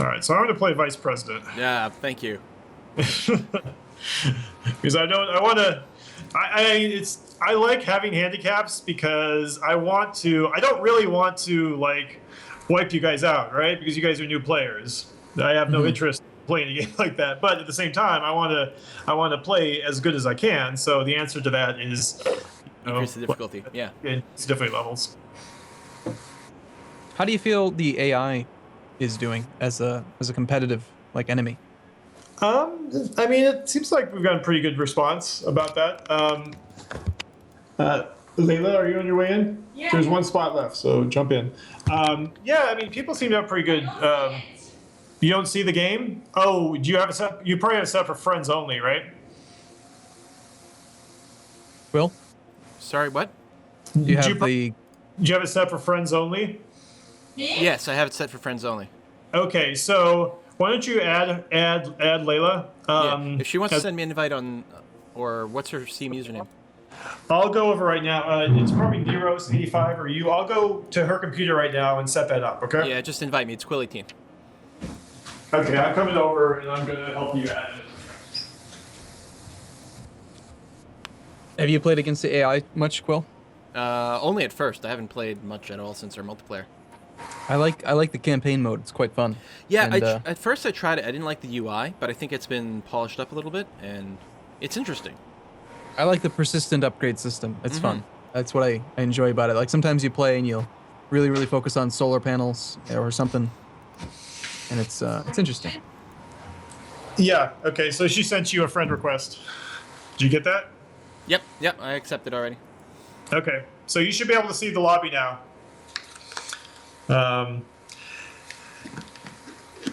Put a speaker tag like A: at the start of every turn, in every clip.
A: All right, so I'm going to play vice president.
B: Yeah, thank you.
A: Because I want to. I like having handicaps because I don't really want to like wipe you guys out, right? Because you guys are new players. I have no interest in playing a game like that. But at the same time, I want to play as good as I can. So the answer to that is
B: increase the difficulty. Yeah,
A: it's difficulty levels.
C: How do you feel the AI is doing as a competitive like enemy?
A: I mean, it seems like we've gotten pretty good response about that. Layla, are you on your way in?
D: Yeah.
A: There's one spot left, so jump in. Yeah, I mean, people seem to have pretty good. You don't see the game? Oh, do you have a set? You probably have a set for friends only, right?
C: Will?
B: Sorry, what?
C: Do you have
A: Do you have it set for friends only?
B: Yes, I have it set for friends only.
A: Okay, so why don't you add Layla?
B: Yeah. If she wants to send me an invite on, or what's her Steam username?
A: I'll go over right now. It's probably Neros85 or you. I'll go to her computer right now and set that up, okay?
B: Yeah, just invite me. It's Quilly18.
A: Okay, I'm coming over and I'm going to help you add it.
C: Have you played against the AI much, Quill?
B: Only at first. I haven't played much at all since our multiplayer.
C: I like the campaign mode. It's quite fun.
B: Yeah,
C: and,
B: at first I tried it. I didn't like the UI, but I think it's been polished up a little bit, and it's interesting.
C: I like the persistent upgrade system. It's fun. That's what I enjoy about it. Like sometimes you play and you'll really focus on solar panels or something, and it's interesting.
A: Yeah, okay, so she sent you a friend request. Did you get that?
B: Yep, I accepted already.
A: Okay, so you should be able to see the lobby now.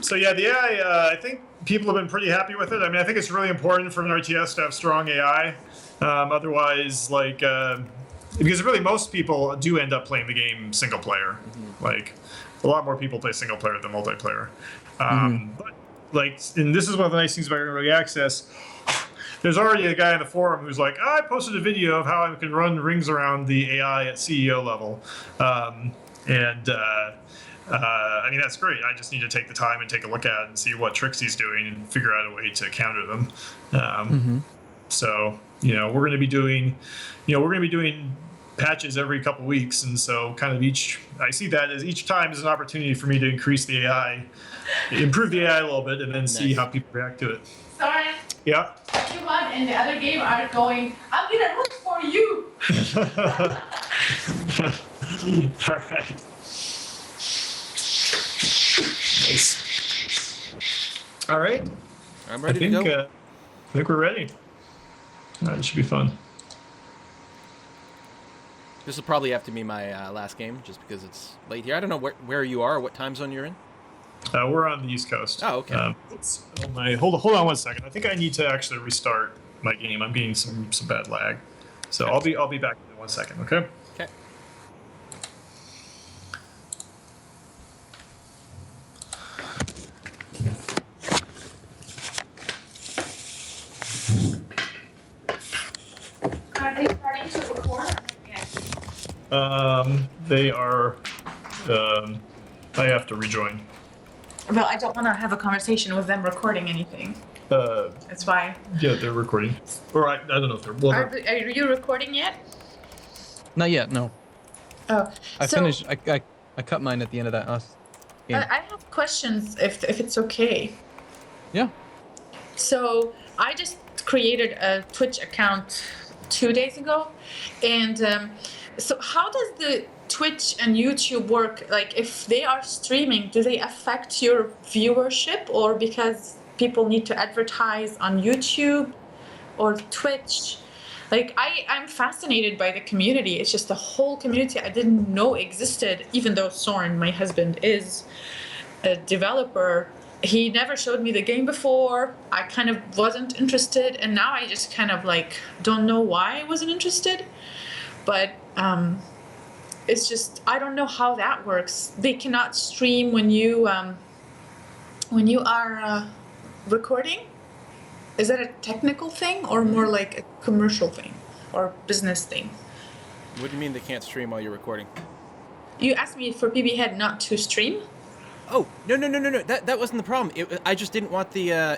A: So yeah, the AI, I think people have been pretty happy with it. I mean, I think it's really important for an RTS to have strong AI. Otherwise, like, because really most people do end up playing the game single player. Like, a lot more people play single player than multiplayer. But like, and this is one of the nice things about early access. There's already a guy in the forum who's like, I posted a video of how I can run rings around the AI at CEO level. I mean, that's great. I just need to take the time and take a look at it and see what tricks he's doing and figure out a way to counter them. So, we're going to be doing, patches every couple weeks. And so kind of I see that as each time is an opportunity for me to increase the AI, improve the AI a little bit, and then see how people react to it.
D: Sorry.
A: Yeah.
D: Everyone in the other game are going, I'm gonna look for you.
A: All right. Nice. All right.
B: I'm ready to go.
A: I think we're ready. It should be fun.
B: This will probably have to be my last game, just because it's late here. I don't know where you are or what time zone you're in.
A: We're on the East Coast.
B: Oh, okay.
A: Hold on 1 second. I think I need to actually restart my game. I'm getting some bad lag, so okay. I'll be back in 1 second. Okay.
B: Okay.
D: Are they starting to record?
A: They are. I have to rejoin.
D: Well, I don't want to have a conversation with them recording anything. That's why.
A: Yeah, they're recording. Or I don't know if they're. Well,
D: Are you recording yet?
C: Not yet, no.
D: Oh,
C: I finished. I cut mine at the end of that game.
D: I have questions if it's okay.
C: Yeah.
D: So I just created a Twitch account 2 days ago, and so how does the Twitch and YouTube work? Like, if they are streaming, do they affect your viewership, or because people need to advertise on YouTube or Twitch? Like, I'm fascinated by the community. It's just a whole community I didn't know existed, even though Soren, my husband, is a developer. He never showed me the game before. I kind of wasn't interested, and now I just kind of like don't know why I wasn't interested. But it's just, I don't know how that works. They cannot stream when you are recording. Is that a technical thing or more like a commercial thing or business thing?
B: What do you mean they can't stream while you're recording?
D: You asked me for PB Head not to stream.
B: Oh, no. That wasn't the problem. I just didn't want the...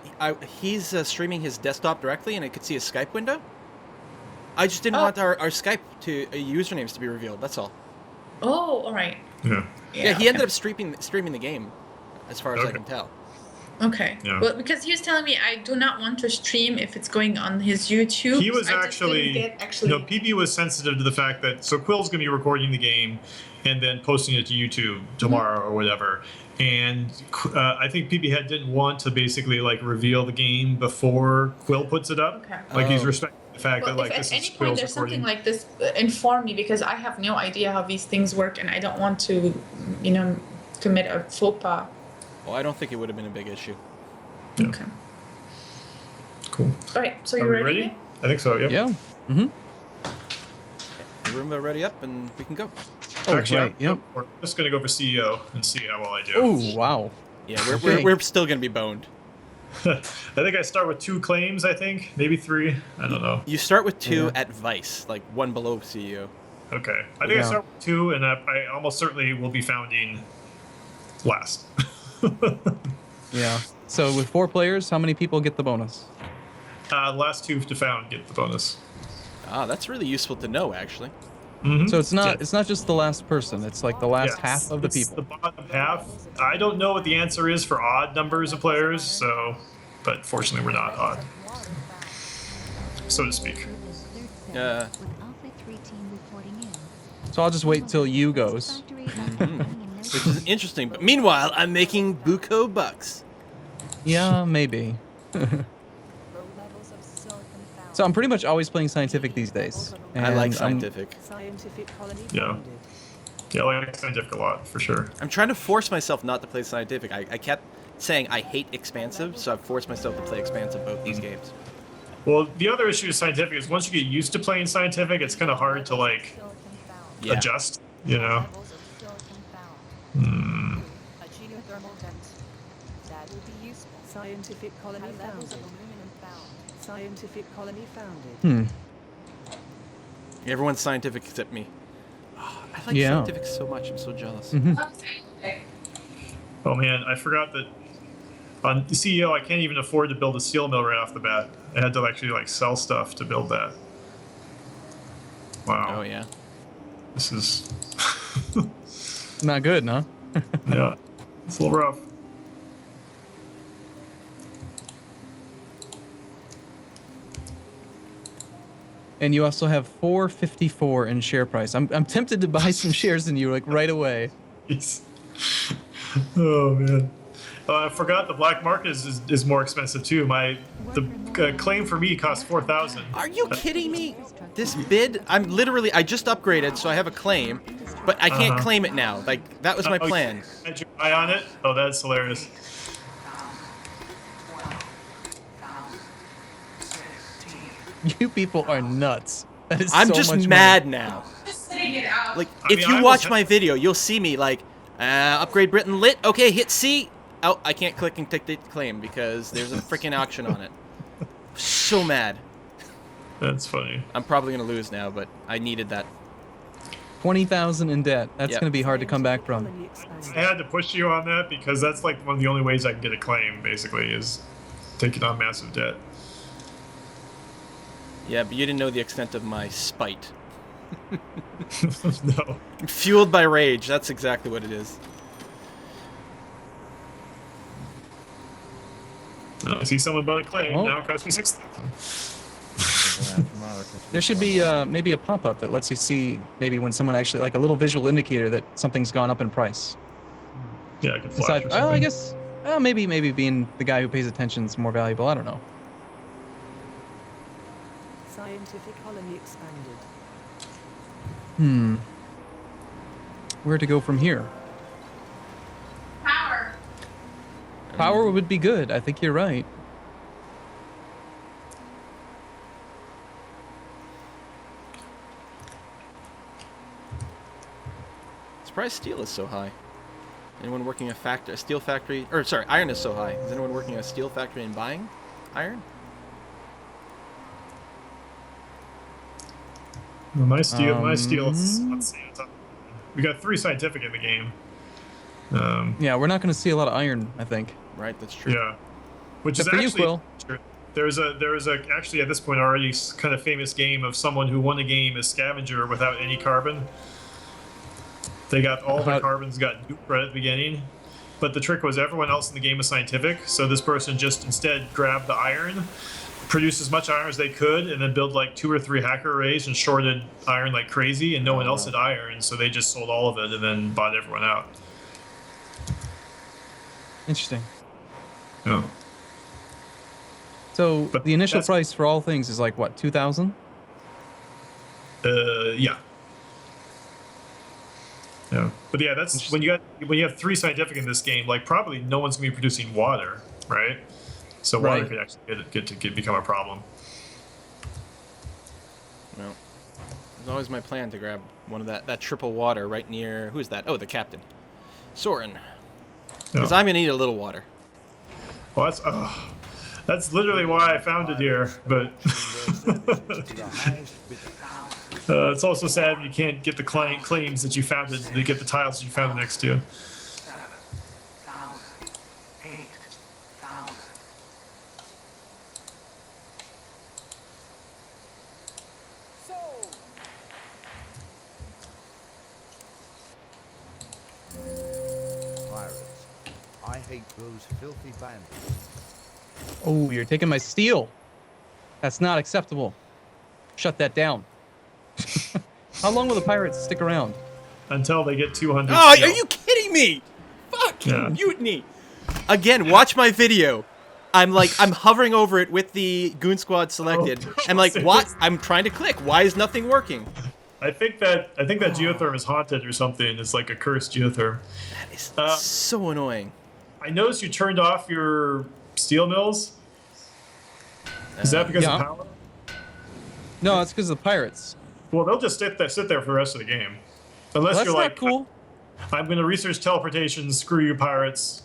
B: he's streaming his desktop directly, and I could see his Skype window. I just didn't want our Skype usernames to be revealed. That's all.
D: Oh, all right.
A: Yeah.
B: Yeah, he ended up streaming the game, as far as I can tell.
D: Okay.
A: Yeah.
D: Well, because he was telling me I do not want to stream if it's going on his YouTube.
A: He was
D: I just
A: actually,
D: didn't get actually.
A: PB was sensitive to the fact that Quill's going to be recording the game and then posting it to YouTube tomorrow or whatever. And I think PB didn't want to basically like reveal the game before Quill puts it up.
D: Okay.
A: Like he's respecting the fact
D: Well,
A: that like
D: if
A: this
D: at
A: is
D: any point
A: Quill's
D: there's
A: recording.
D: something like this, inform me because I have no idea how these things work and I don't want to, commit a faux pas.
B: Well, I don't think it would have been a big issue.
A: Yeah.
D: Okay.
A: Cool.
D: All right. So
A: Are
D: you're
A: we ready? I think so. Yep.
C: Yeah. Mm-hmm.
B: Roomba ready up, and we can go.
C: Oh,
A: Actually,
C: right. Yep.
A: we're just going to go for CEO and see how well I do.
C: Oh, wow.
B: Yeah,
C: Okay.
B: we're still gonna be boned.
A: I think I start with 2 claims. I think maybe 3. I don't know.
B: You start with 2
C: Yeah.
B: at Vice, like one below CEO.
A: Okay. I think I
C: Yeah.
A: start with 2, and I almost certainly will be founding last.
C: Yeah. So with 4 players, how many people get the bonus?
A: The last 2 to found get the bonus.
B: Ah, that's really useful to know, actually.
A: Mm-hmm.
C: So it's not just the last person. It's like the last half of the
A: It's
C: people.
A: the bottom half. I don't know what the answer is for odd numbers of players, but fortunately we're not odd, so to speak.
C: So I'll just wait till you goes.
B: Which is interesting. But meanwhile, I'm making buco bucks.
C: Yeah, maybe. So I'm pretty much always playing scientific these days.
B: I like
C: And
B: scientific.
A: Yeah. Yeah, I like scientific a lot for sure.
B: I'm trying to force myself not to play scientific. I kept saying I hate expansive, so I've forced myself to play expansive both these games.
A: Well, the other issue with scientific is once you get used to playing scientific, it's kind of hard to like
B: Yeah.
A: adjust. You know.
E: Scientific colony founded. Scientific colony founded.
B: Everyone's scientific except me. Oh, I like
C: Yeah.
B: scientific so much. I'm so jealous.
A: Oh man, I forgot that on CEO I can't even afford to build a steel mill right off the bat. I had to actually like sell stuff to build that. Wow.
B: Oh yeah.
A: This is
C: Not good, huh?
A: yeah. It's a little rough.
C: And you also have 454 in share price. I'm tempted to buy some shares in you like right away.
A: Jeez. Oh man. I forgot the black market is more expensive too. The claim for me costs 4,000.
B: Are you kidding me? This bid? I just upgraded, so I have a claim, but I can't claim it now. Like, that was my plan.
A: Had your eye on it? Oh, that's hilarious.
C: You people are nuts. That is
B: I'm
C: so
B: just
C: much
B: mad now.
D: Just sitting it out.
B: Like,
A: I
B: if
A: mean,
B: you
A: I
B: watch
A: was-
B: my video, you'll see me, like, upgrade Britain lit. Okay, hit C. Oh, I can't click and take the claim because there's a freaking auction on it. So mad.
A: That's funny.
B: I'm probably going to lose now, but I needed that.
C: 20,000 in debt. That's
B: Yep.
C: going to be hard to come back from.
E: Colony expanded.
A: I had to push you on that because that's like one of the only ways I can get a claim. Basically, is taking on massive debt.
B: Yeah, but you didn't know the extent of my spite.
A: No.
B: I'm fueled by rage. That's exactly what it is.
A: I see someone bought a claim.
C: Oh.
A: Now it costs me 6,000.
C: There should be maybe a pop-up that lets you see maybe when someone actually, like a little visual indicator that something's gone up in price.
A: Yeah, I could flash
C: Aside,
A: or
C: oh, I
A: something.
C: guess maybe being the guy who pays attention is more valuable. I don't know.
E: Scientific colony expanded.
C: Where to go from here?
D: Power.
C: Power would be good. I think you're right.
B: Surprised steel is so high. Anyone working a steel factory? Or sorry, iron is so high. Is anyone working a steel factory and buying iron?
A: Well, my steel. Let's see. We got 3 scientific in the game.
C: Yeah, we're not going to see a lot of iron, I think.
B: Right, that's true.
A: Yeah, which
C: Except
A: is
C: for you,
A: actually
C: Quill.
A: there's a actually at this point already kind of famous game of someone who won a game as scavenger without any carbon. They got all their carbons got nuked right at the beginning, but the trick was everyone else in the game was scientific, so this person just instead grabbed the iron, produced as much iron as they could, and then built like 2 or 3 hacker arrays and shorted iron like crazy, and no one else had iron, so they just sold all of it and then bought everyone out.
C: Interesting.
A: Yeah.
C: So
A: But
C: the initial
A: that's-
C: price for all things is like what, 2,000?
A: Yeah. Yeah, but yeah, that's when you have 3 scientific in this game. Like, probably no one's gonna be producing water, right? So water
C: Right.
A: could actually become a problem.
B: Well, it was always my plan to grab one of that triple water right near, who's that? Oh, the captain. Soren. Because
A: Yeah.
B: I'm going to need a little water.
A: Well, that's literally why I found it here. But it's also sad when you can't get the claims that you found it. To get the tiles that you found it next to.
F: Pirates. I hate those filthy bandits.
C: Oh, you're taking my steel. That's not acceptable. Shut that down. How long will the pirates stick around?
A: Until they get 200.
B: Oh,
A: steel.
B: are you kidding me? Fuck!
A: Yeah.
B: Mutiny! Again, watch my video. I'm hovering over it with the Goon Squad selected.
A: Oh,
B: I'm like, what?
A: serious?
B: I'm trying to click. Why is nothing working?
A: I think that geotherm is haunted or something. It's like a cursed geotherm.
B: That is
A: Uh,
B: so annoying.
A: I noticed you turned off your steel mills. Is that because
C: yeah.
A: of power?
C: No, it's because of the pirates.
A: Well, they'll just sit there for the rest of the game, unless
C: Well, that's
A: you're
C: not
A: like,
C: cool.
A: I'm going to research teleportation. Screw you, pirates.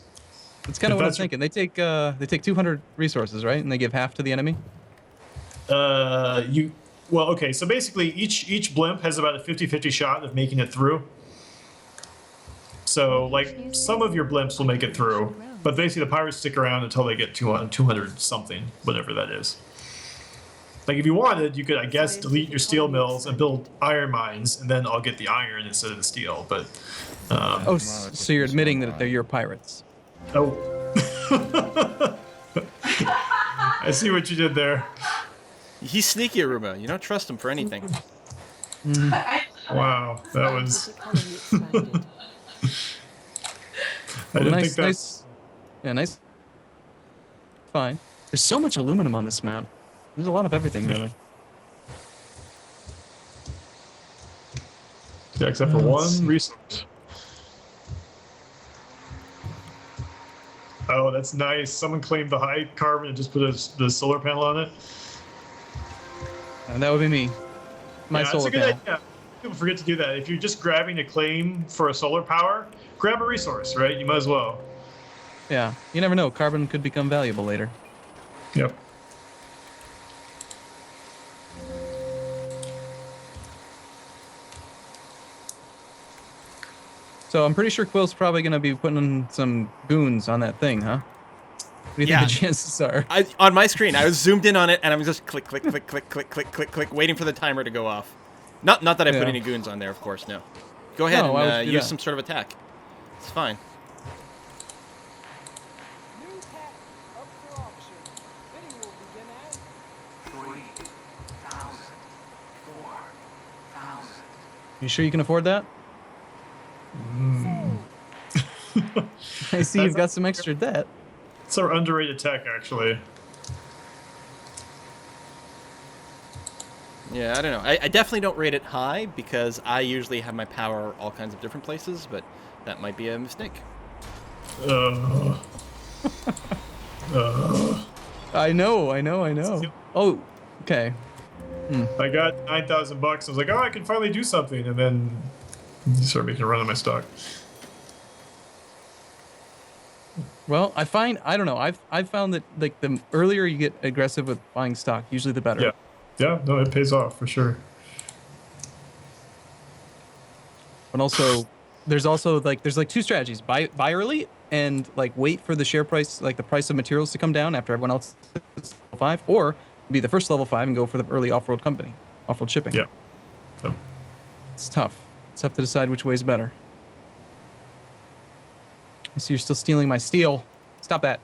C: That's kind of
A: if
C: what I'm
A: that's-
C: thinking. They take 200 resources, right? And they give half to the enemy.
A: Well, okay. So basically, each blimp has about a 50-50 shot of making it through. So, like, some of your blimps will make it through, but basically the pirates stick around until they get 200 something, whatever that is. Like, if you wanted, you could, I guess, delete your steel mills and build iron mines, and then I'll get the iron instead of the steel. But
C: Oh, so you're admitting that they're your pirates.
A: oh, I see what you did there.
B: He's sneaky, Aruba. You don't trust him for anything.
A: Wow, that was.
E: Scientific colony expanded.
A: I didn't
C: nice,
A: think that.
C: nice. Yeah, nice. Fine. There's so much aluminum on this map. There's a lot of everything, really.
A: Yeah, except for one resource. Oh, that's nice. Someone claimed the high carbon and just put the solar panel on it.
C: And that would be me. My
A: Yeah,
C: solar
A: that's a good
C: panel.
A: idea. People forget to do that. If you're just grabbing a claim for a solar power, grab a resource, right? You might as well.
C: Yeah, you never know. Carbon could become valuable later.
A: Yep.
C: So I'm pretty sure Quill's probably going to be putting some goons on that thing, huh? What do you
B: Yeah.
C: think the chances are?
B: On my screen, I was zoomed in on it, and I'm just click, click, click, click, click, click, click, click, waiting for the timer to go off. Not that I put
C: Yeah.
B: any goons on there, of course, no. Go ahead
C: No, why would
B: and
C: you do
B: use
C: that?
B: some sort of attack. It's fine.
G: New pet up for auction. Bidding will begin at
C: You sure you can afford that? I see you've got some extra debt.
A: It's our underrated tech, actually.
B: Yeah, I don't know. I definitely don't rate it high because I usually have my power all kinds of different places, but that might be a mistake.
C: I know. Oh, okay.
A: I got $9,000. I was like, oh, I can finally do something, and then you start making a run on my stock.
C: Well, I don't know. I've found that like the earlier you get aggressive with buying stock, usually the better.
A: Yeah, yeah, no, it pays off for sure.
C: But also, there's also like there's like two strategies: buy early and like wait for the share price, like the price of materials to come down after everyone else is level 5, or be the first level 5 and go for the early off-road company, off-road shipping.
A: Yeah. So,
C: It's tough. It's tough to decide which way is better. I see you're still stealing my steel. Stop that.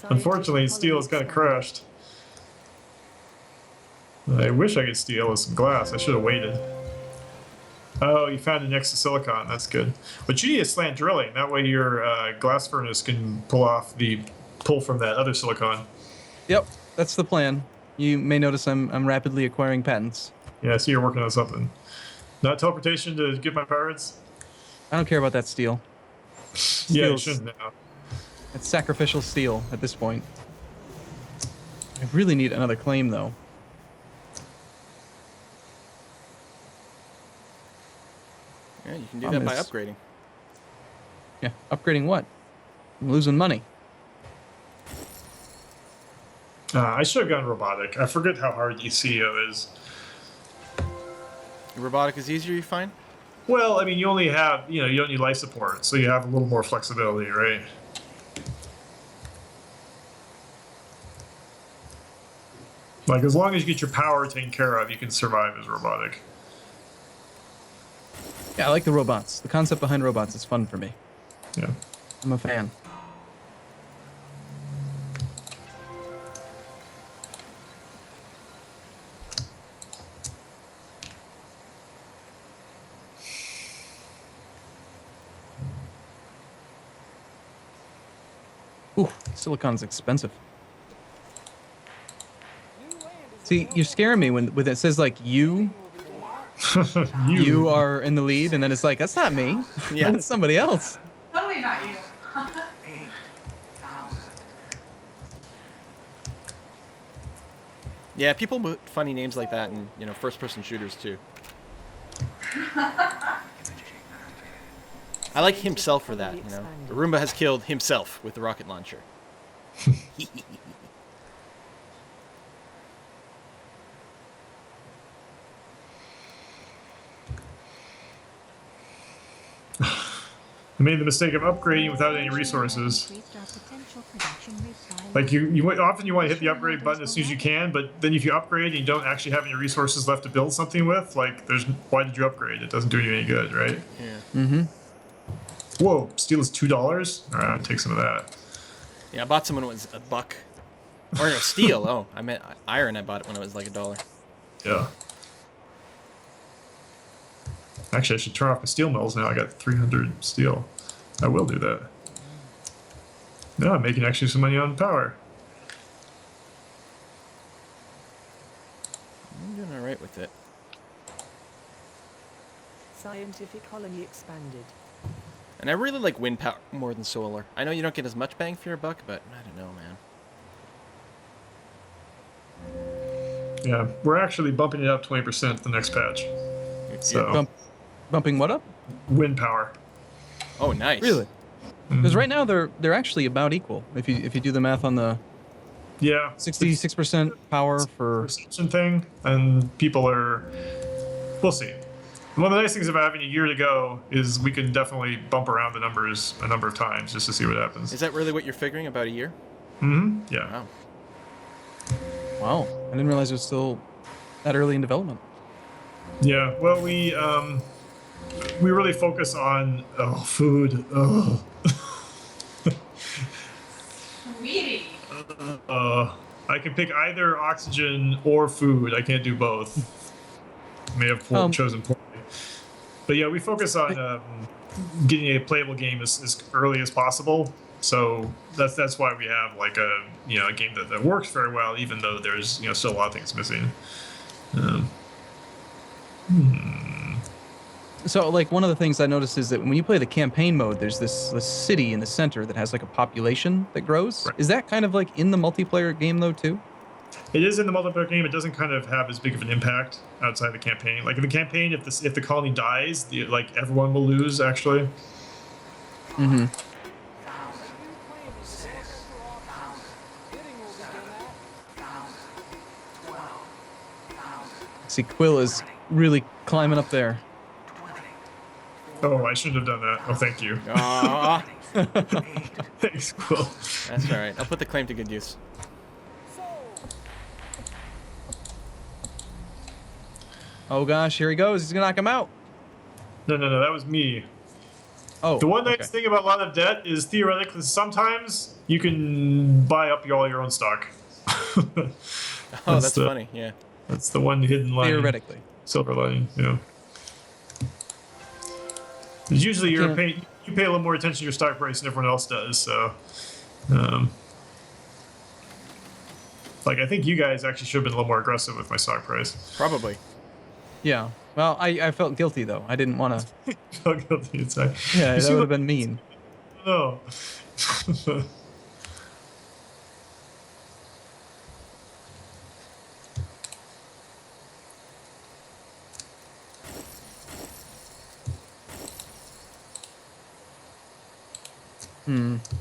A: unfortunately, steel is kind of crushed. I wish I could steal some glass. I should have waited. Oh, you found an extra silicon. That's good. But you need a slant drilling. That way your glass furnace can pull from that other silicon.
C: Yep, that's the plan. You may notice I'm rapidly acquiring patents.
A: Yeah, I see you're working on something. Not teleportation to get my pirates?
C: I don't care about that steel.
A: Yeah, you
C: Steel's-
A: shouldn't now.
C: It's sacrificial steel at this point. I really need another claim, though.
B: Yeah, you can do that by upgrading.
C: Yeah, upgrading what? I'm losing money.
A: I should have gone robotic. I forget how hard ECO is.
B: Robotic is easier, you find?
A: Well, I mean, you only have, you don't need life support, so you have a little more flexibility, right? Like, as long as you get your power taken care of, you can survive as robotic.
C: Yeah, I like the robots. The concept behind robots is fun for me.
A: Yeah.
C: I'm a fan. Ooh, silicon's expensive. See, you're scaring me when it says like you are in the lead, and then it's like that's not me.
B: Yeah.
C: That's somebody else.
D: Totally not you.
B: Yeah, people put funny names like that in, first-person shooters too. I like himself for that, The Roomba has killed himself with the rocket launcher.
A: I made the mistake of upgrading without any resources. Like often you want to hit the upgrade button as soon as you can, but then if you upgrade and you don't actually have any resources left to build something with, like why did you upgrade? It doesn't do you any good, right?
B: Yeah.
C: Mm-hmm.
A: Whoa, steel is $2? All right, I'll take some of that.
B: Yeah, I bought some when it was $1. Or no, steel. Oh, I meant iron. I bought it when it was like $1.
A: Yeah. Actually, I should turn off my steel mills now. I got 300 steel. I will do that. No, I'm making actually some money on power.
B: I'm doing all right with it.
E: Scientific colony expanded.
B: And I really like wind power more than solar. I know you don't get as much bang for your buck, but I don't know, man.
A: Yeah, we're actually bumping it up 20% the next patch. So
C: Bumping what up?
A: wind power.
B: Oh, nice.
C: Really? Because right now they're actually about equal. If you do the math on the
A: Yeah,
C: 66% power for
A: perception thing, and people are. We'll see. One of the nice things about having a year to go is we can definitely bump around the numbers a number of times just to see what happens.
B: Is that really what you're figuring, about a year?
A: Mm-hmm. Yeah.
B: Wow.
C: wow. I didn't realize it was still that early in development.
A: Yeah. Well, we really focus on food. Oh.
D: Really?
A: I can pick either oxygen or food. I can't do both. May have chosen poorly. But yeah, we focus on getting a playable game as early as possible. So that's why we have like a game that works very well, even though there's still a lot of things missing.
C: So, like, one of the things I noticed is that when you play the campaign mode, there's this city in the center that has like a population that grows.
A: Right.
C: Is that kind of like in the multiplayer game though too?
A: It is in the multiplayer game. It doesn't kind of have as big of an impact outside the campaign. Like in the campaign, if the colony dies, everyone will lose actually.
C: Mm-hmm. See, Quill is really climbing up there.
A: Oh, I shouldn't have done that. Oh, thank you.
B: Aw,
A: Thanks, Quill.
B: that's all right. I'll put the claim to good use.
C: Oh gosh, here he goes. He's gonna knock him out.
A: No, that was me.
C: Oh,
A: The one nice
C: okay.
A: thing about a lot of debt is theoretically sometimes you can buy up all your own stock.
B: Oh, that's funny. Yeah.
A: That's the one hidden line.
C: Theoretically.
A: Silver lining, yeah. 'Cause usually you pay a little more attention to your stock price than everyone else does, so like I think you guys actually should have been a little more aggressive with my stock price.
B: Probably.
C: Yeah. Well, I felt guilty though. I didn't want to.
A: Felt guilty inside.
C: Yeah,
A: You
C: that
A: see
C: would
A: what-
C: have been mean.
A: No.
C: Hmm.
H: Expansion,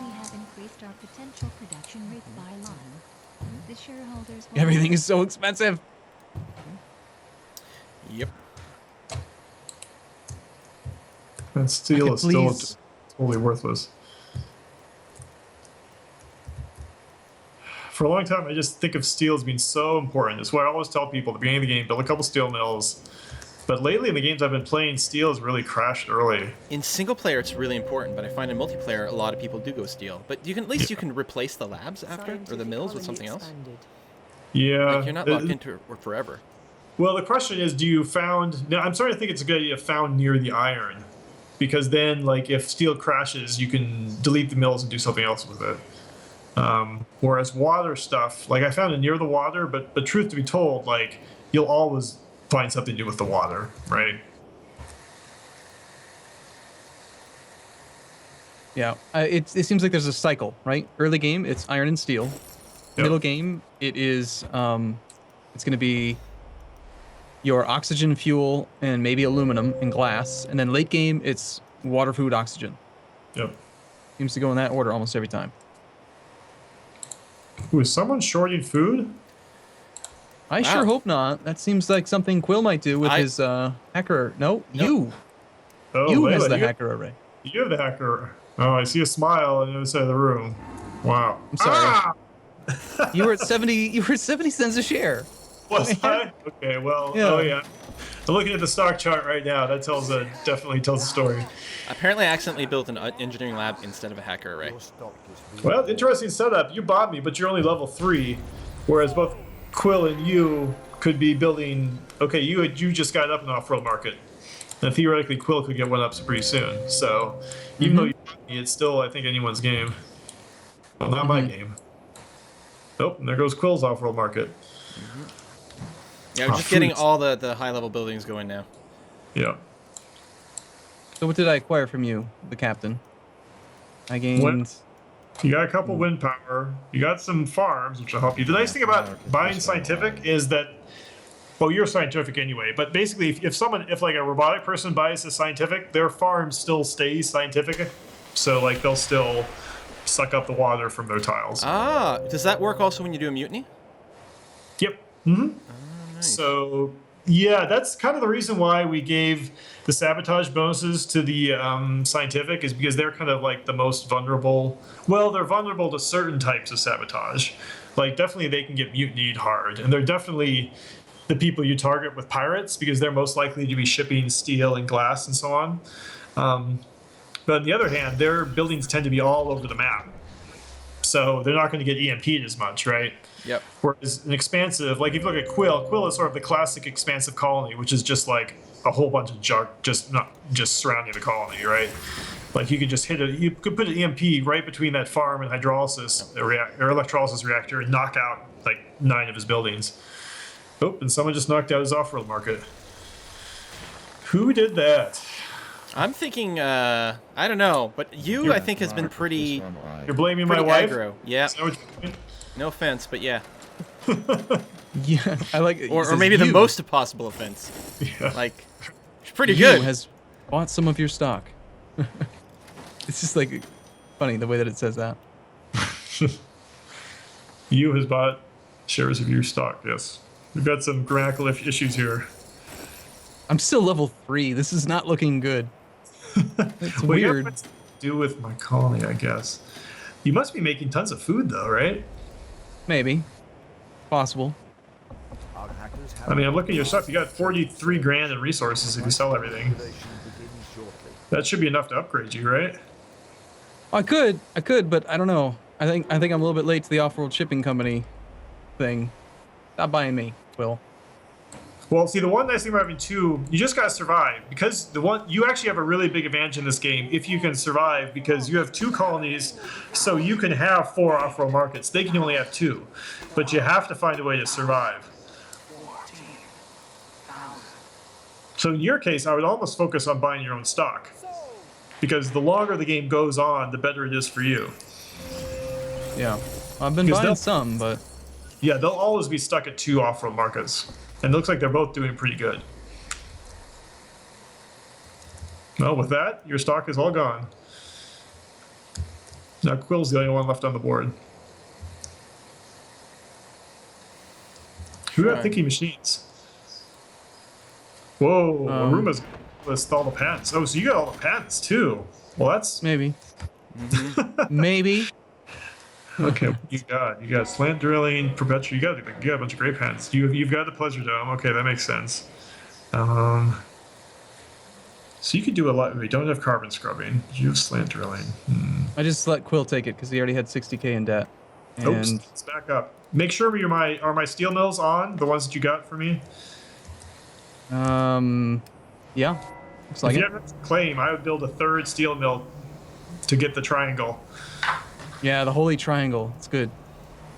H: we have increased our potential production rate by line. The shareholders will
C: Everything is so expensive.
B: Yep.
A: And steel
C: Okay,
A: is still
C: please.
A: totally worthless. For a long time, I just think of steel as being so important. That's why I always tell people at the beginning of the game, build a couple steel mills. But lately in the games I've been playing, steel has really crashed early.
B: In single player, it's really important, but I find in multiplayer, a lot of people do go steel. But you can at least you can replace the labs after or the
E: Scientific
B: mills with
E: colony
B: something else.
E: expanded.
A: Yeah.
B: Like you're not locked into it forever.
A: Well, the question is, do you found? Now, I'm starting to think it's a good idea found near the iron, because then, like, if steel crashes, you can delete the mills and do something else with it. Whereas water stuff, like I found it near the water, but truth to be told, like you'll always find something to do with the water, right?
C: Yeah. It seems like there's a cycle, right? Early game, it's iron and steel.
A: Yep.
C: Middle game, it is it's going to be your oxygen, fuel, and maybe aluminum and glass. And then late game, it's water, food, oxygen.
A: Yep.
C: Seems to go in that order almost every time.
A: Ooh, is someone shorting food?
C: I
B: Wow.
C: sure hope not. That seems like something Quill might do with his hacker. No, you.
A: Oh,
C: You
A: Layla,
C: has the
A: you,
C: hacker array.
A: you have the hacker. Oh, I see a smile on the other side of the room. Wow.
C: I'm sorry.
A: Ah!
C: You were at 70. You were at 70 cents a share.
A: Was I? Okay, well,
C: Yeah.
A: oh yeah. I'm looking at the stock chart right now. That definitely tells a story.
B: Apparently, I accidentally built an engineering lab instead of a hacker array.
F: Your stock is
A: Well, interesting setup. You bought me, but you're only level 3, whereas both Quill and you could be building. Okay, you just got up in the off-world market, and theoretically Quill could get one up pretty soon. So even though you bought me, it's still I think anyone's game. Well, not my game. Nope, and there goes Quill's off-world market.
B: Yeah, we're just getting all the high-level buildings going now.
A: Yeah.
C: So what did I acquire from you, the captain? I gained.
A: What? You got a couple wind power. You got some farms, which will help you. The nice thing about buying scientific is that, well, you're scientific anyway. But basically, if like a robotic person buys a scientific, their farm still stays scientific. So like they'll still suck up the water from their tiles.
B: Ah, does that work also when you do a mutiny?
A: Yep. Mm-hmm.
B: Nice.
A: So yeah, that's kind of the reason why we gave the sabotage bonuses to the scientific, is because they're kind of like the most vulnerable. Well, they're vulnerable to certain types of sabotage. Like definitely they can get mutinied hard, and they're definitely the people you target with pirates because they're most likely to be shipping steel and glass and so on. But on the other hand, their buildings tend to be all over the map, so they're not going to get EMP'd as much, right?
B: Yep.
A: Whereas an expansive, like if you look at Quill is sort of the classic expansive colony, which is just like a whole bunch of junk just surrounding the colony, right? Like you could just you could put an EMP right between that farm and hydrolysis or electrolysis reactor and knock out like 9 of his buildings. Oh, and someone just knocked out his off-world market. Who did that?
B: I'm thinking, I don't know, but you, I think, has been pretty
A: You're blaming my
B: pretty
A: wife?
B: aggro. Yeah.
A: Is that what you're doing?
B: No offense, but yeah.
C: Yeah, I like it. He
B: Or
C: says
B: maybe the
C: you.
B: most possible offense.
A: Yeah.
B: Like, it's pretty
C: You
B: good.
C: has bought some of your stock. It's just like funny the way that it says that.
A: You has bought shares of your stock, yes. We've got some grammatical issues here.
C: I'm still level 3. This is not looking good. It's
A: Well, you have
C: weird.
A: what to do with my colony, I guess. You must be making tons of food, though, right?
C: Maybe. Possible.
F: Our hackers have
A: I mean, I'm looking at your stuff. You got 43 grand in resources if you sell everything.
F: Manipulation begins shortly.
A: That should be enough to upgrade you, right?
C: I could, but I don't know. I think I'm a little bit late to the Offworld shipping company thing. Stop buying me, Will.
A: Well, see, the one nice thing about having two, you just gotta survive because the one you actually have a really big advantage in this game if you can survive because you have 2 colonies, so you can have 4 off-world markets. They can only have 2, but you have to find a way to survive. So in your case, I would almost focus on buying your own stock because the longer the game goes on, the better it is for you.
C: Yeah. I've been
A: Because
C: buying
A: they'll-
C: some, but
A: Yeah, they'll always be stuck at 2 off-road markets. And it looks like they're both doing pretty good. Well, with that, your stock is all gone. Now Quill's the only one left on the board. Who got
B: Right.
A: thinking machines? Whoa,
C: Um,
A: Aruma's list all the patents. Oh, so you got all the patents too. Well, that's
C: maybe. Maybe.
A: okay. You got slant drilling, perpetual. You got a bunch of great patents. You've got the pleasure dome. Okay, that makes sense. So you could do a lot. We don't have carbon scrubbing. You have slant drilling.
C: I just let Quill take it because he already had 60K in debt. And
A: Oops, let's back up. Make sure are my steel mills on, the ones that you got for me.
C: yeah. Looks like
A: If you
C: it.
A: have a claim, I would build a 3rd steel mill to get the triangle
C: Yeah, the holy triangle. It's good.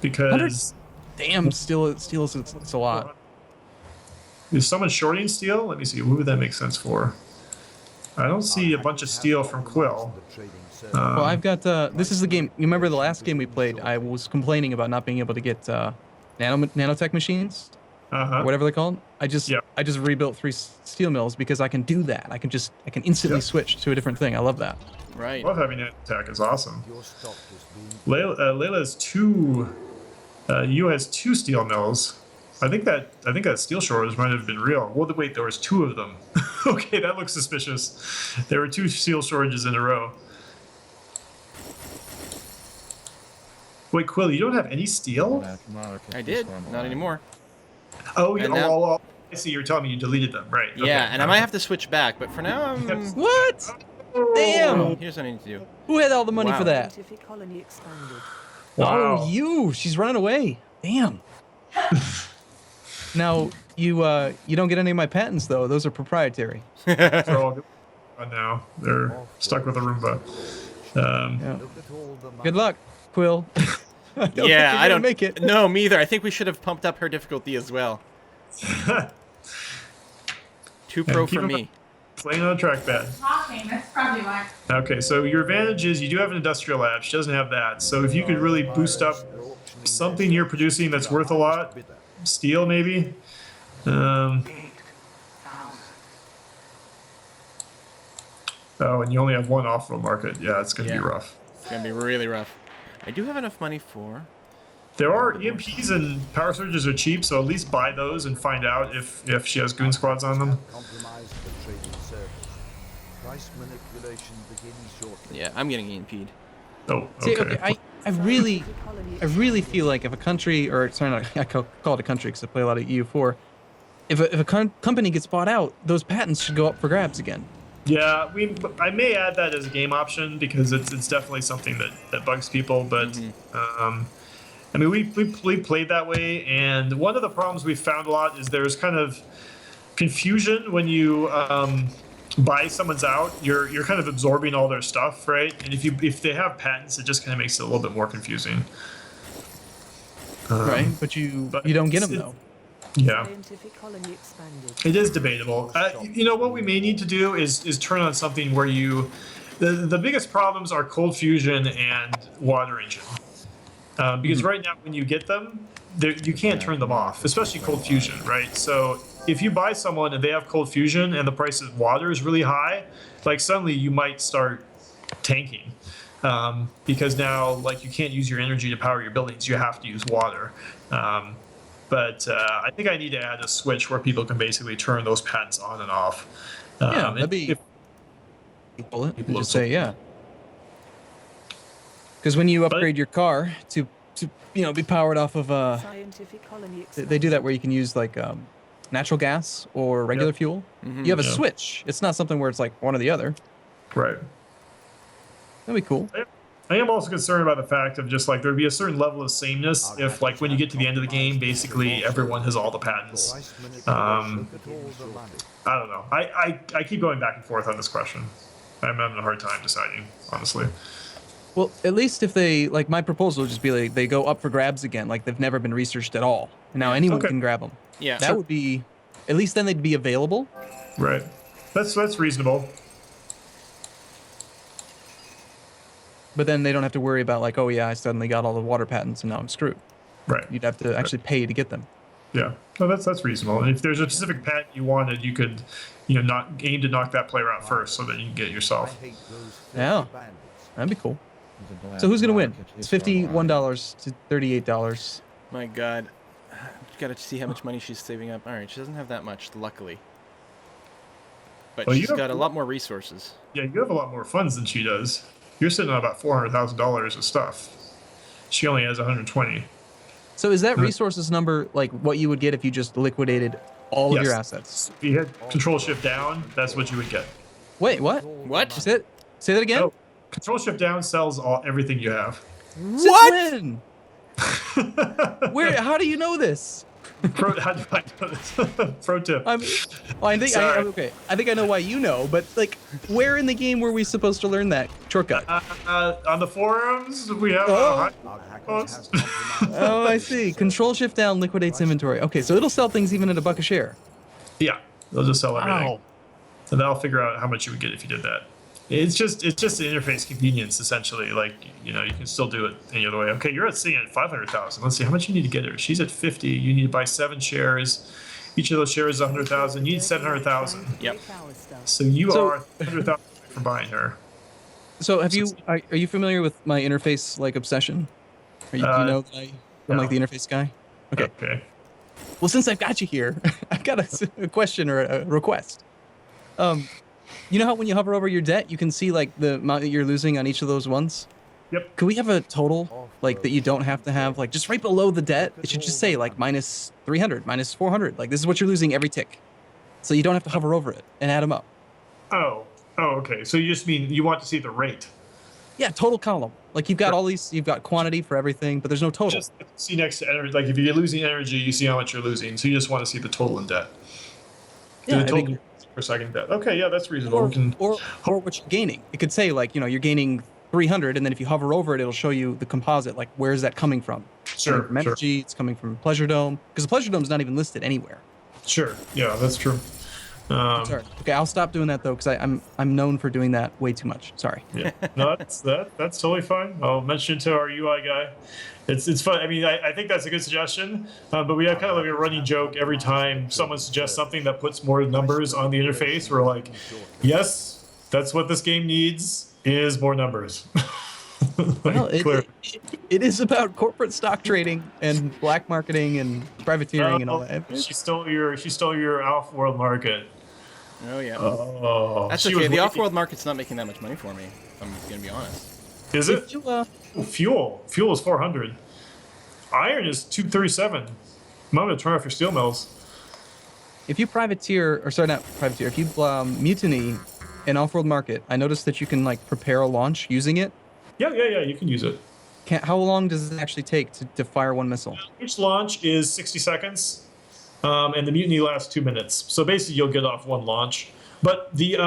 A: because
C: Damn, steel is it's a lot.
A: is someone shorting steel? Let me see. What would that make sense for? I don't see a bunch of steel from Quill.
F: The trading service.
C: Well, I've got this is the game. You remember the last game we played? I was complaining about not being able to get nanotech machines,
A: Uh-huh.
C: or whatever they're called. I just
A: Yep.
C: rebuilt 3 steel mills because I can do that. I can instantly
A: Yep.
C: switch to a different thing. I love that.
B: Right.
A: Love having that attack is awesome.
F: Your stock is being
A: Layla has 2. You has 2 steel mills. I think that steel shortage might have been real. Well, wait, there was 2 of them. Okay, that looks suspicious. There were 2 steel shortages in a row. Wait, Quill, you don't have any steel?
B: I did. Not anymore.
A: Oh,
B: And now-
A: I see. You're telling me you deleted them, right?
B: Yeah,
A: okay.
B: and I might have to switch back, but for now,
C: What? Damn!
B: here's what I need to do.
C: Who had all the money
B: Wow.
C: for that?
E: Scientific colony expanded.
A: Wow.
C: Oh, you! She's running away. Damn. Now you don't get any of my patents though. Those are proprietary.
A: They're all gone now. They're stuck with a Roomba.
C: Yeah.
F: look at all the money.
C: Good luck, Quill. I don't think
B: Yeah,
C: you're
B: I
C: gonna
B: don't
C: make it.
B: No, me either. I think we should have pumped up her difficulty as well. Too pro
A: keep
B: for
A: him-
B: me.
A: Playing on a trackpad.
D: Talking, that's probably why.
A: Okay, so your advantage is you do have an industrial lab. She doesn't have that. So if you could really boost up something you're producing that's worth a lot, steel maybe. Oh, and you only have 1 off-road market. Yeah, it's gonna be
B: Yeah.
A: rough.
B: It's gonna be really rough. I do have enough money for.
A: There are EMPs and power surges are cheap, so at least buy those and find out if she has goon squads on them.
F: Compromise the trading service. Price manipulation begins shortly.
B: Yeah, I'm getting EMP'd.
A: Oh,
C: See,
A: okay.
C: okay, I really
E: Scientific colony
C: I really feel like if a country, or sorry, not, I call it a country because I play a lot of EU4. If a company gets bought out, those patents should go up for grabs again.
A: Yeah, I may add that as a game option because it's definitely something that bugs people. But I mean, we played that way, and one of the problems we found a lot is there's kind of confusion when you buy someone's out. You're kind of absorbing all their stuff, right? And if they have patents, it just kind of makes it a little bit more confusing.
C: Right, but you don't get them though.
A: Yeah.
E: Scientific colony expanded.
A: It is debatable. You know what we may need to do is turn on something where the biggest problems are cold fusion and water engine. Because right now when you get them, you can't turn them off, especially cold fusion, right? So if you buy someone and they have cold fusion and the price of water is really high, like suddenly you might start tanking. Because now like you can't use your energy to power your buildings, you have to use water. But I think I need to add a switch where people can basically turn those patents on and off.
C: Yeah, that'd be. Pull it and just say yeah. Because when you upgrade your car to be powered off of
E: Scientific colony
C: they do that where you can use like natural gas or regular
A: Yep.
C: fuel. You have a
A: Yeah.
C: switch. It's not something where it's like one or the other.
A: Right.
C: That'd be cool.
A: I am also concerned about the fact of just like there'd be a certain level of sameness if like when you get to the end of the game, basically everyone has all the patents.
F: Price manipulation begins shortly.
A: I don't know. I keep going back and forth on this question. I'm having a hard time deciding, honestly.
C: Well, at least if they like my proposal would just be like they go up for grabs again, like they've never been researched at all, and now anyone
A: Okay.
C: can grab them.
B: Yeah.
C: That would be, at least then they'd be available.
A: Right. That's reasonable.
C: But then they don't have to worry about like, oh yeah, I suddenly got all the water patents and now I'm screwed.
A: Right.
C: You'd have to actually pay to get them.
A: Yeah. No, that's reasonable. And if there's a specific patent you wanted, you could, not aim to knock that player out first, so that you can get it
F: I
A: yourself.
F: hate those
C: Yeah.
F: filthy bandits.
C: That'd be cool. So who's gonna win? It's $51 to $38.
B: My God. Got to see how much money she's saving up. All right, she doesn't have that much, luckily. But
A: Well, you
B: she's
A: have-
B: got a lot more resources.
A: Yeah, you have a lot more funds than she does. You're sitting on about $400,000 of stuff. She only has 120.
C: So is that resources number like what you would get if you just liquidated all of your
A: Yes.
C: assets?
A: If you hit Control Shift down, that's what you would get.
C: Wait, what?
B: What?
C: Say that again?
A: Oh, Control Shift down sells everything you have.
C: Since
B: What?
C: when? How do you know this?
A: How do I know this? Pro tip.
C: I think
A: Sorry.
C: I think I know why you know, but like, where in the game were we supposed to learn that shortcut?
A: On the forums, we have
C: Oh.
F: Our hackers
A: post.
F: have compromised
C: Oh, I see. Control Shift down liquidates inventory. Okay, so it'll sell things even at $1 a share.
A: Yeah, they'll just sell everything.
C: Wow.
A: So that'll figure out how much you would get if you did that. It's just the interface convenience, essentially. Like, you can still do it any other way. Okay, you're sitting at 500,000. Let's see how much you need to get her. She's at 50. You need to buy 7 shares. Each of those shares is 100,000. You need 700,000.
B: Yep.
A: So you
C: So-
A: are 100,000 from buying her.
C: So are you familiar with my interface like obsession? Do you know that I'm
A: no.
C: like the interface guy? Okay.
A: Okay.
C: Well, since I've got you here, I've got a question or a request. You know how when you hover over your debt, you can see like the amount that you're losing on each of those ones?
A: Yep.
C: Could we have a total like that you don't have to have like just right below the debt? It should just say like minus 300, minus 400. Like this is what you're losing every tick. So you don't have to hover over it and add them up.
A: Oh, okay. So you just mean you want to see the rate.
C: Yeah, total column. Like you've got all these, you've got quantity for everything, but there's no total.
A: Just see next to energy. Like if you're losing energy, you see how much you're losing. So you just want to see the total in debt.
C: Yeah,
A: the
C: I
A: total
C: think-
A: per second debt. Okay, yeah, that's reasonable. We can,
C: or what you're gaining. It could say like, you're gaining 300, and then if you hover over it, it'll show you the composite, like where is that coming from? It's coming from energy, it's coming from Pleasure Dome, because the Pleasure Dome's not even listed anywhere.
A: Sure. Yeah, that's true.
C: Sorry. Okay, I'll stop doing that though, because I'm known for doing that way too much. Sorry.
A: Yeah, no, that's totally fine. I'll mention it to our UI guy. It's fun. I mean, I think that's a good suggestion, but we have kind of like a running joke every time someone suggests something that puts more numbers on the interface. We're like, yes, that's what this game needs is more numbers.
C: Well,
A: Clear.
C: it is about corporate stock trading and black marketing and privateering and all that.
A: She stole your Offworld market.
B: Oh yeah.
A: Oh,
B: That's
A: she
B: okay.
A: was
B: The
A: waiting-
B: off-world market's not making that much money for me. I'm gonna be honest.
A: Is it?
C: If you,
A: Fuel is 400. Iron is 237. I'm gonna turn off your steel mills.
C: if you privateer, or sorry, not privateer, if you mutiny an off-world market, I noticed that you can like prepare a launch using it.
A: Yeah, you can use it.
C: How long does it actually take to fire one missile?
A: Each launch is 60 seconds, and the mutiny lasts 2 minutes. So basically, you'll get off one launch. But the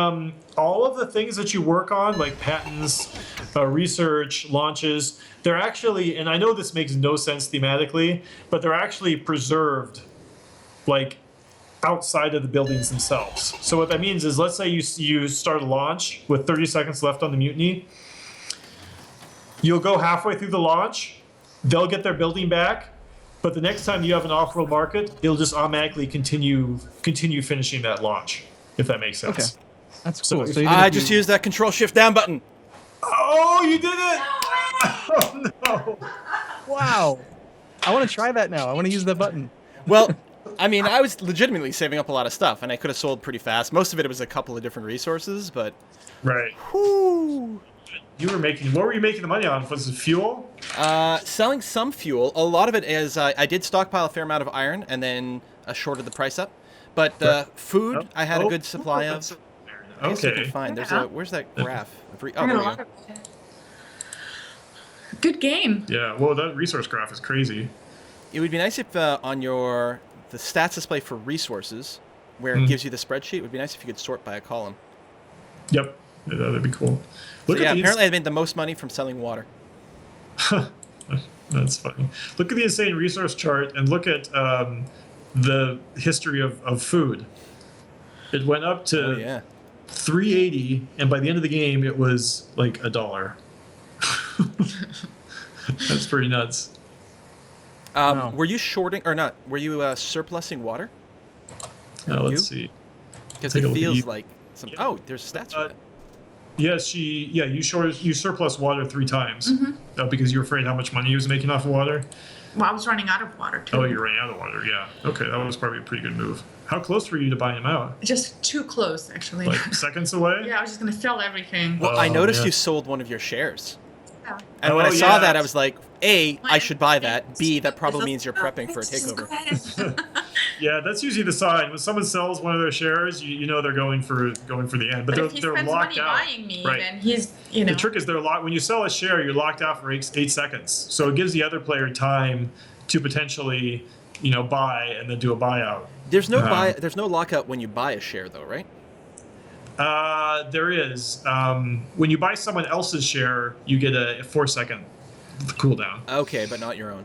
A: all of the things that you work on, like patents, research, launches, they're actually, and I know this makes no sense thematically, but they're actually preserved, like outside of the buildings themselves. So what that means is, let's say you start a launch with 30 seconds left on the mutiny. You'll go halfway through the launch. They'll get their building back. But the next time you have an off-world market, it'll just automatically continue finishing that launch, if that makes sense.
C: Okay, that's
A: So
C: cool.
A: if-
C: So even
B: I
C: if
B: just
C: you-
B: used that Control-Shift-Down button.
A: Oh, you did it! Oh no!
C: Wow. I want to try that now. I want to use that button.
B: Well, I mean, I was legitimately saving up a lot of stuff, and I could have sold pretty fast. Most of it was a couple of different resources, but
A: Right.
B: whoo,
A: What were you making the money on? Was it fuel?
B: selling some fuel. A lot of it is I did stockpile a fair amount of iron, and then shorted the price up. But food, I had a good supply of. I guess I
A: Okay.
B: can find. There's
D: Yeah.
B: a where's that graph? Oh,
D: I
B: there
D: got a
B: we
D: lot
B: go.
D: of- Good game.
A: Yeah. Well, that resource graph is crazy.
B: It would be nice if on the stats display for resources, where it gives you the spreadsheet, it would be nice if you could sort by a column.
A: Yep. Yeah, that'd be cool.
B: So
A: Look
B: yeah,
A: at the
B: apparently I made the most money from selling water.
A: That's funny. Look at the insane resource chart and look at the history of food. It went up to
B: Oh yeah.
A: 380, and by the end of the game, it was like $1. That's pretty nuts.
C: Wow.
B: Were you shorting or not? Were you surplusing water?
A: Now
B: You?
A: let's see.
B: Because
A: Take a
B: it
A: look at
B: feels
A: you.
B: like some.
A: Yeah.
B: Oh, there's stats for that.
A: Yes, you surplus water 3 times because you were afraid how much money you was making off of water.
D: Well, I was running out of water too.
A: Oh, you ran out of water. Yeah. Okay, that was probably a pretty good move. How close were you to buying them out?
D: Just too close, actually.
A: Like seconds away?
D: Yeah, I was just gonna sell everything.
B: Well, I
A: Oh,
B: noticed
A: yeah.
B: you sold one of your shares,
D: Yeah.
B: and when
A: Oh,
B: I saw
A: yeah.
B: that, I was like, A, I should buy that. B, that probably means you're prepping for a takeover.
A: Yeah, that's usually the sign. When someone sells one of their shares, you know they're going for the end. But
D: But if he
A: they're
D: spends
A: locked
D: money
A: out.
D: buying me,
A: Right.
D: then he's, you know.
A: The trick is they're locked. When you sell a share, you're locked out for 8 seconds. So it gives the other player time to potentially, buy and then do a buyout.
B: There's no There's no lockout when you buy a share, though, right?
A: There is. When you buy someone else's share, you get a 4-second cooldown.
B: Okay, but not your own.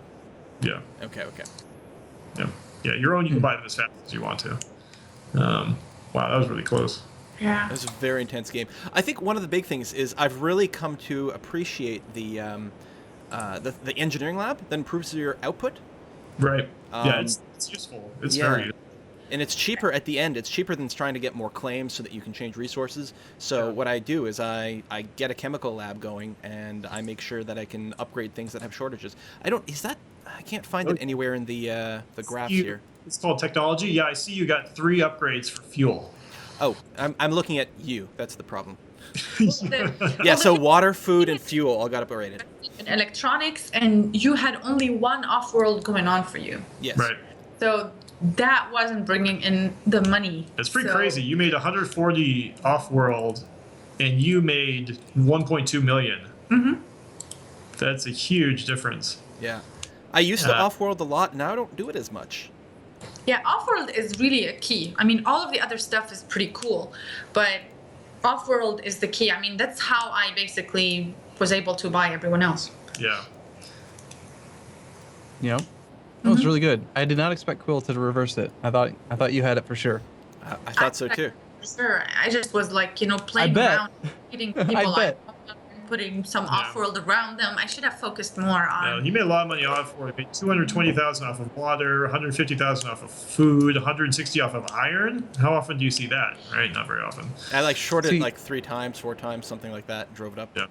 A: Yeah,
B: Okay.
A: yeah. Your own, you can buy them as fast as you want to. Wow, that was really close.
D: Yeah.
B: It was a very intense game. I think one of the big things is I've really come to appreciate the engineering lab that improves your output.
A: Right. Yeah,
B: Um,
A: it's useful. It's
B: yeah.
A: very.
B: And it's cheaper at the end. It's cheaper than trying to get more claims so that you can change resources. So what I do is I get a chemical lab going and I make sure that I can upgrade things that have shortages. I can't find it anywhere in the graphs here.
A: It's called technology. Yeah, I see you got 3 upgrades for fuel.
B: Oh, I'm looking at you. That's the problem.
D: The-
B: Yeah, so
D: the-
B: water, food, and fuel all got upgraded.
D: in electronics, and you had only one off-world going on for you.
B: Yes.
A: Right.
D: So that wasn't bringing in the money.
A: It's pretty
D: So-
A: crazy. You made 140 off-world, and you made 1.2 million.
D: Mm-hmm.
A: That's a huge difference.
B: Yeah. I used to
A: Yeah.
B: off-world a lot. Now I don't do it as much.
D: Yeah, off-world is really a key. I mean, all of the other stuff is pretty cool, but off-world is the key. I mean, that's how I basically was able to buy everyone else.
A: Yeah.
C: That was really good. I did not expect Quill to reverse it. I thought you had it for sure.
B: I thought so too.
D: Sure, I just was like, playing
C: bet.
D: around, hitting people
C: I bet.
D: and putting some off-world around them. I should have focused more on.
A: You made a lot of money off. You made 220,000 off of water, 150,000 off of food, 160 off of iron. How often do you see that? Right, not very often.
B: I shorted
C: See-
B: 3 times, 4 times, something like that. Drove it up.
A: Yeah.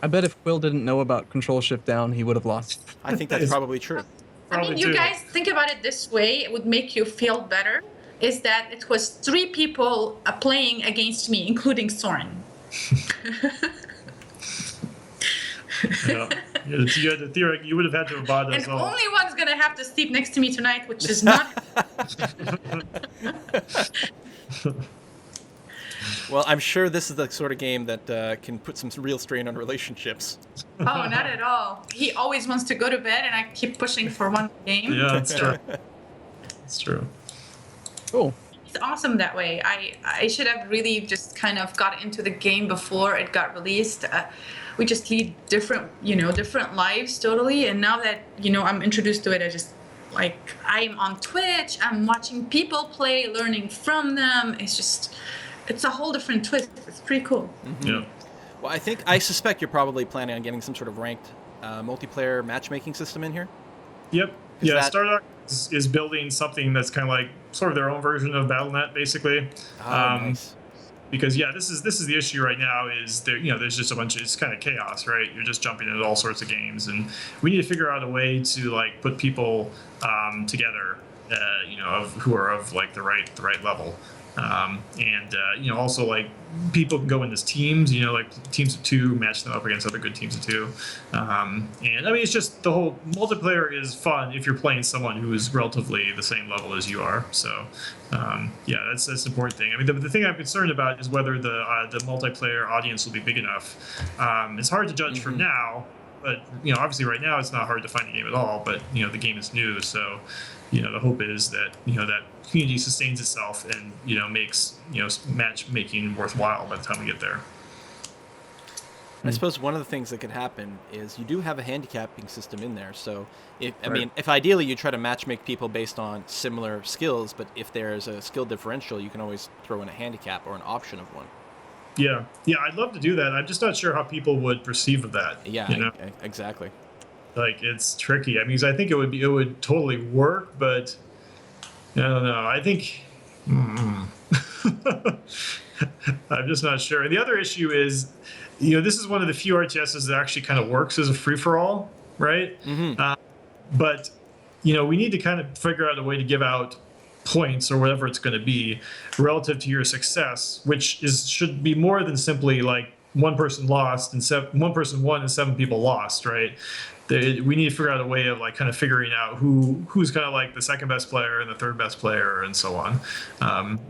C: I bet if Quill didn't know about Control Shift Down, he would have lost.
B: I think that's
A: It's-
B: probably true.
D: I mean,
A: Probably
D: you
A: too.
D: guys think about it this way, it would make you feel better, is that it was 3 people playing against me, including Soren.
A: Yeah. You had to you would have had to have bought
D: And
A: us all.
D: only one's gonna have to sleep next to me tonight, which is not.
B: Well, I'm sure this is the sort of game that can put some real strain on relationships.
D: Oh, not at all. He always wants to go to bed, and I keep pushing for one game.
A: Yeah, that's true. That's true.
C: Cool.
D: He's awesome that way. I should have really just kind of got into the game before it got released. We just lead different lives totally. And now that, I'm introduced to it, I just, I'm on Twitch, I'm watching people play, learning from them. It's a whole different twist. It's pretty cool.
A: Yeah.
B: Well, I suspect you're probably planning on getting some sort of ranked multiplayer matchmaking system in here.
A: Yep.
B: Is
A: Yeah,
B: that-
A: Stardock is building something that's kind of like sort of their own version of BattleNet, basically.
B: Oh, nice.
A: Because this is the issue right now is there's just a bunch of, it's kind of chaos, right? You're just jumping into all sorts of games, and we need to figure out a way to put people together of who are of like the right level. Also like people can go in as teams, like teams of two, match them up against other good teams of two. And I mean, it's just the whole multiplayer is fun if you're playing someone who is relatively the same level as you are. So, that's the important thing. I mean, the thing I'm concerned about is whether the multiplayer audience will be big enough. It's hard to judge from now, but obviously right now it's not hard to find a game at all. But the game is new, so the hope is that that community sustains itself and makes matchmaking worthwhile by the time we get there.
B: I suppose one of the things that could happen is you do have a handicapping system in there. So, if
A: Right.
B: if ideally you try to matchmake people based on similar skills, but if there's a skill differential, you can always throw in a handicap or an option of one.
A: Yeah, I'd love to do that. I'm just not sure how people would perceive of that.
B: Yeah, exactly.
A: Like it's tricky. I mean, 'cause I think it would totally work, but I don't know. I think I'm just not sure. And the other issue is, this is one of the few RTSs that actually kind of works as a free for all, right? But we need to kind of figure out a way to give out points or whatever it's going to be relative to your success, which should be more than simply like one person lost and one person won and 7 people lost, right? We need to figure out a way of like kind of figuring out who's kind of like the second best player and the third best player and so on.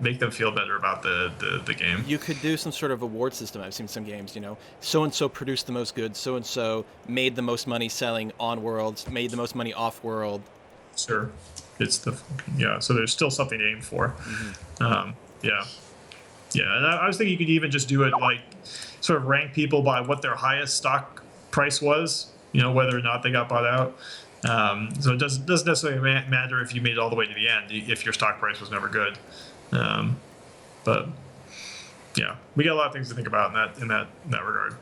A: Make them feel better about the game.
B: You could do some sort of award system. I've seen some games, so and so produced the most goods, so and so made the most money selling on worlds, made the most money off world.
A: Sure, so there's still something to aim for. And I was thinking you could even just do it like sort of rank people by what their highest stock price was, whether or not they got bought out. So it doesn't necessarily matter if you made it all the way to the end if your stock price was never good. But yeah, we got a lot of things to think about in that regard.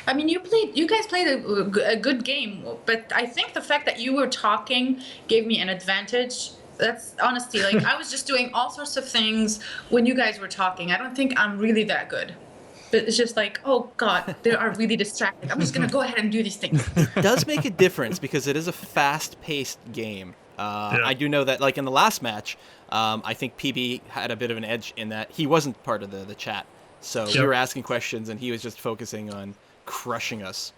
D: I mean, you guys played a good game, but I think the fact that you were talking gave me an advantage. That's honestly, like, I was just doing all sorts of things when you guys were talking. I don't think I'm really that good. But it's just like, oh God, they are really distracted. I'm just going to go ahead and do these things.
B: It does make a difference because it is a fast-paced game. I do know that, like, in the last match, I think PB had a bit of an edge in that he wasn't part of the chat. So we were asking questions, and he was just focusing on crushing us.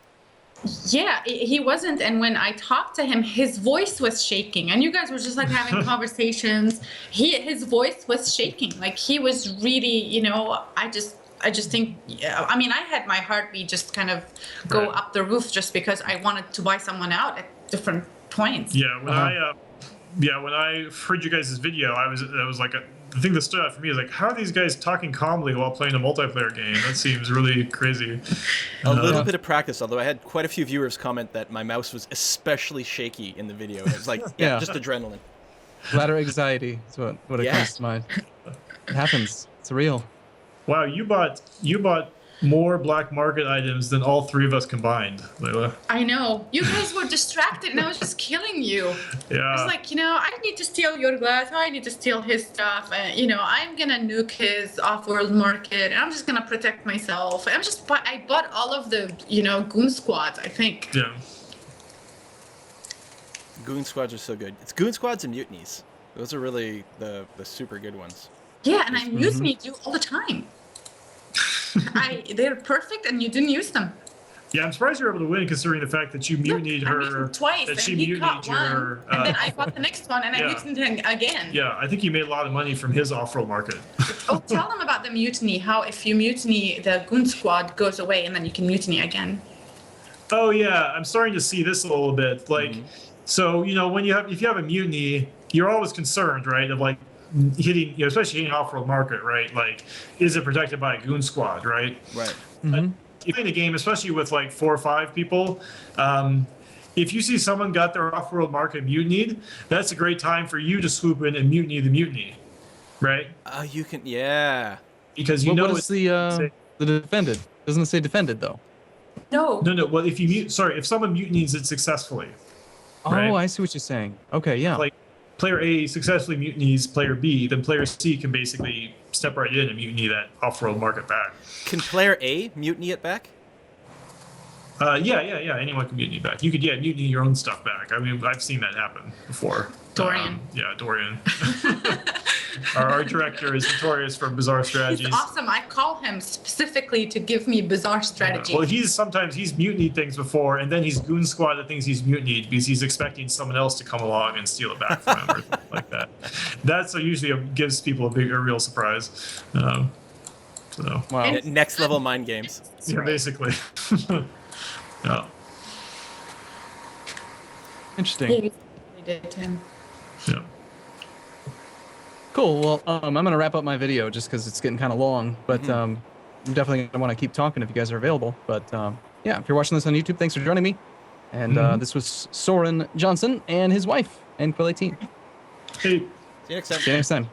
D: Yeah, he wasn't. And when I talked to him, his voice was shaking. And you guys were just like having conversations. His voice was shaking. Like he was really, I just think, I mean, I had my heartbeat just kind of go up the roof just because I wanted to buy someone out at different points.
A: Yeah, when I heard you guys' video, I was like, the thing that stood out for me is like, how are these guys talking calmly while playing a multiplayer game? That seems really crazy.
B: A little bit of practice, although I had quite a few viewers comment that my mouse was especially shaky in the video. It was like, just adrenaline.
C: Ladder anxiety is what it comes to mind. It happens. It's real.
A: Wow, you bought more black market items than all 3 of us combined, Layla.
D: I know. You guys were distracted and I was just killing you.
A: Yeah.
D: I was like, I need to steal your glass. I need to steal his stuff. And, I'm going to nuke his off-world market. And I'm just going to protect myself. I bought all of the, goon squads, I think.
A: Yeah.
B: Goon squads are so good. It's goon squads and mutinies. Those are really the super good ones.
D: Yeah, and I mutiny you all the time. They're perfect, and you didn't use them.
A: Yeah, I'm surprised you were able to win, considering the fact that you mutinied
D: I
A: her.
D: beat him twice,
A: that
D: and
A: she
D: he caught
A: mutinied your.
D: one, and then I fought the next one, and I mutinied him again.
A: Yeah, I think you made a lot of money from his off-road market.
D: Oh, tell them about the mutiny. How if you mutiny, the goon squad goes away, and then you can mutiny again.
A: Oh yeah, I'm starting to see this a little bit. Like, so when if you have a mutiny, you're always concerned, right? Of like hitting, especially hitting off-road market, right? Like, is it protected by a goon squad, right?
B: Right.
A: If you're playing a game, especially with like 4 or 5 people, if you see someone got their off-world market mutinied, that's a great time for you to swoop in and mutiny the mutiny, right?
B: You can, yeah.
A: Because
C: What is the defended? Doesn't it say defended though?
D: No.
A: No. Well, if someone mutinies it successfully.
C: Oh,
A: Right.
C: I see what you're saying. Okay, yeah.
A: Like player A successfully mutinies player B, then player C can basically step right in and mutiny that off-world market back.
B: Can player A mutiny it back?
A: Yeah. Anyone can mutiny back. You could, mutiny your own stuff back. I mean, I've seen that happen before.
D: Dorian.
A: Dorian. Our art director is notorious for bizarre strategies.
D: He's awesome. I call him specifically to give me bizarre strategy.
A: Well, he's mutinied things before, and then he's goon squad the things he's mutinied because he's expecting someone else to come along and steal it back from him or something like that. That's usually gives people a real surprise. So
C: Wow.
B: Next level mind games.
A: yeah, basically. Yeah.
C: Interesting.
D: Yeah, we did to him.
A: Yeah.
C: Cool. Well, I'm gonna wrap up my video just because it's getting kind of long, but I'm definitely gonna want to keep talking if you guys are available. But yeah, if you're watching this on YouTube, thanks for joining me. And this was Soren Johnson and his wife and Quill 18.
A: Hey.
B: See you next time.
C: See you next time.